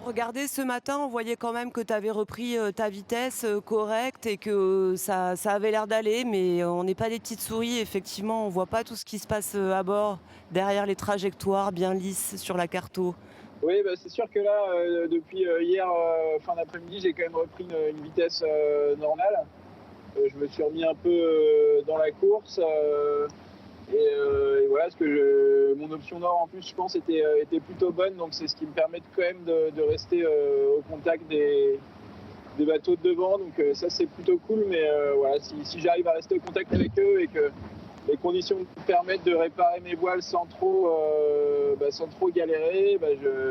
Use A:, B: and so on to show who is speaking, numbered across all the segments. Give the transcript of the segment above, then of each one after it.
A: Regardez, ce matin, on voyait quand même que tu avais repris, ta vitesse, correcte et que ça avait l'air d'aller, mais on n'est pas des petites souris. Effectivement, on voit pas tout ce qui se passe, à bord, derrière les trajectoires bien lisses sur la carto.
B: Oui, bah, c'est sûr que là, depuis hier fin d'après-midi, j'ai quand même repris une vitesse normale. Je me suis remis un peu dans la course et voilà, parce que mon option nord en plus, je pense, était plutôt bonne, donc c'est ce qui me permet quand même de rester au contact des bateaux de devant. Donc ça, c'est plutôt cool, mais voilà, si j'arrive à rester au contact avec eux et que les conditions me permettent de réparer mes voiles sans trop galérer,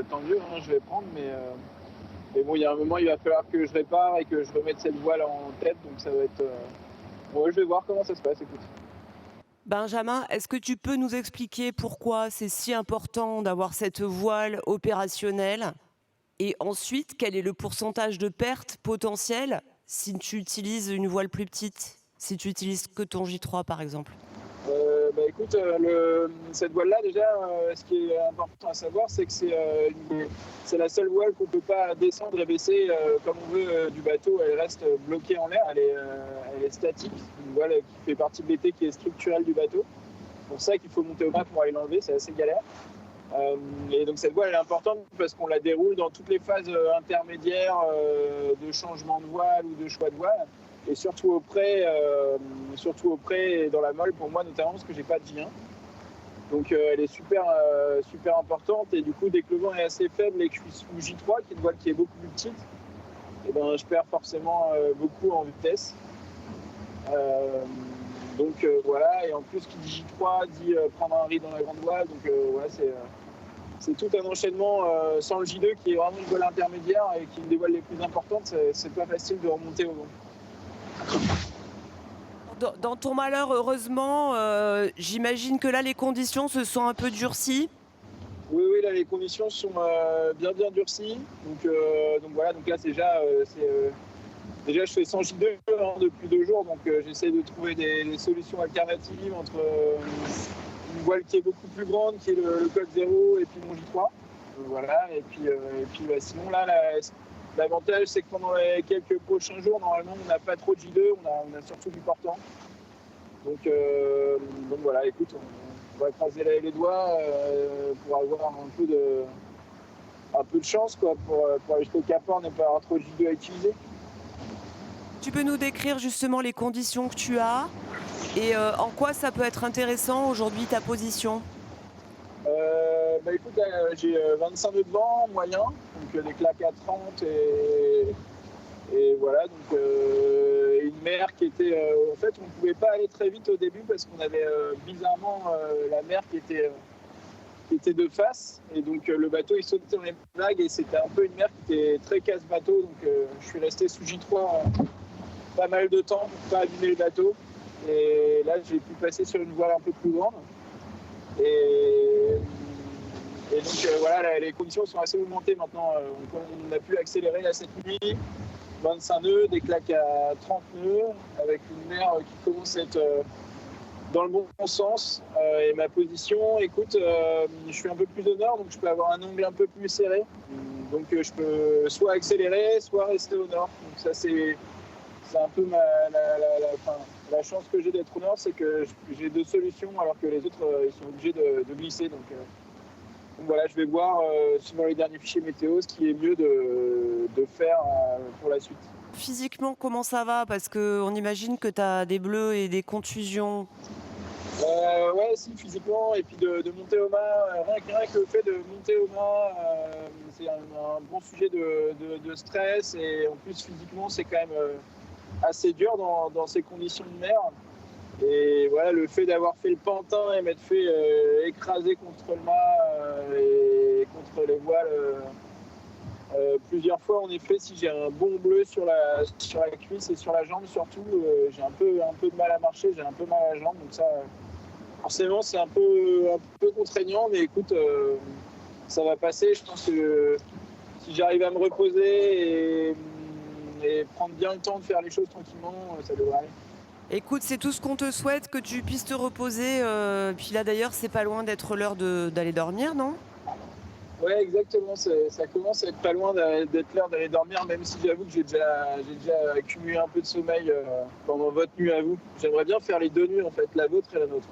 B: tant mieux, hein, je vais prendre. Mais bon, il y a un moment, il va falloir que je répare et que je remette cette voile en tête. Donc ça va être. Bon, je vais voir comment ça se passe, écoute.
A: Benjamin, est-ce que tu peux nous expliquer pourquoi c'est si important d'avoir cette voile opérationnelle? Et ensuite, quel est le pourcentage de perte potentielle si tu utilises une voile plus petite? Si tu utilises que ton J3 par exemple?
B: Écoute, cette voile-là, déjà, ce qui est important à savoir, c'est que c'est la seule voile qu'on ne peut pas descendre et baisser comme on veut du bateau. Elle reste bloquée en l'air, elle est statique. Une voile qui fait partie de l'été, qui est structurelle du bateau. C'est pour ça qu'il faut monter au mât pour aller l'enlever, c'est assez galère. Et donc cette voile elle est importante parce qu'on la déroule dans toutes les phases intermédiaires de changement de voile ou de choix de voile. Et surtout au près et dans la molle pour moi notamment parce que j'ai pas de J1. Donc elle est super importante et du coup dès que le vent est assez faible et que je suis sous J3 qui est une voile qui est beaucoup plus petite, et ben, je perds forcément beaucoup en vitesse. Voilà, et en plus qui dit J3 dit prendre un riz dans la grande voile, donc voilà, c'est tout un enchaînement sans le J2 qui est vraiment une voile intermédiaire et qui est une des voiles les plus importantes, c'est pas facile de remonter au vent.
A: Dans ton malheur, heureusement, j'imagine que là, les conditions se sont un peu durcies.
B: Oui, oui, là les conditions sont bien durcies, donc voilà, donc là déjà je fais sans J2 hein, depuis 2 jours, donc j'essaie de trouver des solutions alternatives entre une voile qui est beaucoup plus grande, qui est le code 0 et puis mon J3. Voilà, sinon là, l'avantage c'est que pendant les quelques prochains jours, normalement on n'a pas trop de J2, on a surtout du portant. Donc voilà, écoute, on va croiser les doigts pour avoir un peu de chance quoi, pour aller jusqu'au Cap Horn et pas avoir trop de J2 à utiliser.
A: Tu peux nous décrire justement les conditions que tu as et en quoi ça peut être intéressant aujourd'hui ta position?
B: Écoute, j'ai 25 nœuds de vent moyen, donc des claques à 30 et voilà, donc une mer qui était. En fait, on ne pouvait pas aller très vite au début parce qu'on avait bizarrement la mer qui était de face et donc le bateau il sautait dans les vagues et c'était un peu une mer qui était très casse-bateau, donc je suis resté sous J3 pas mal de temps pour pas abîmer le bateau et là j'ai pu passer sur une voile un peu plus grande. Et, et donc voilà, les conditions sont assez augmentées maintenant. On a pu accélérer là cette nuit, 25 nœuds, des claques à 30 nœuds, avec une mer qui commence à être dans le bon sens. Et ma position, écoute, je suis un peu plus au nord, donc je peux avoir un angle un peu plus serré. Donc je peux soit accélérer, soit rester au nord. Donc ça c'est un peu la chance que j'ai d'être au nord, c'est que j'ai deux solutions alors que les autres ils sont obligés de glisser. Donc voilà, je vais voir suivant les derniers fichiers météo ce qui est mieux de faire pour la suite.
A: Physiquement, comment ça va? Parce qu'on imagine que tu as des bleus et des contusions.
B: Ouais, si, physiquement, et puis de monter au mât, rien que le fait de monter au mât, c'est un bon sujet de stress, et en plus, physiquement, c'est quand même assez dur dans ces conditions de mer. Et voilà, le fait d'avoir fait le pantin et m'être fait écraser contre le mât et contre les voiles plusieurs fois, en effet, si j'ai un bon bleu sur la cuisse et sur la jambe surtout, j'ai un peu de mal à marcher, j'ai un peu mal à la jambe, donc ça, forcément, c'est un peu contraignant, mais écoute, ça va passer. Je pense que si j'arrive à me reposer et prendre bien le temps de faire les choses tranquillement, ça devrait aller.
A: Écoute, c'est tout ce qu'on te souhaite, que tu puisses te reposer. Puis là, d'ailleurs, c'est pas loin d'être l'heure d'aller dormir, non?
B: Ouais, exactement. Ça commence à être pas loin d'être l'heure d'aller dormir, même si j'avoue que j'ai déjà accumulé un peu de sommeil pendant votre nuit à vous. J'aimerais bien faire les deux nuits, en fait, la vôtre et la nôtre.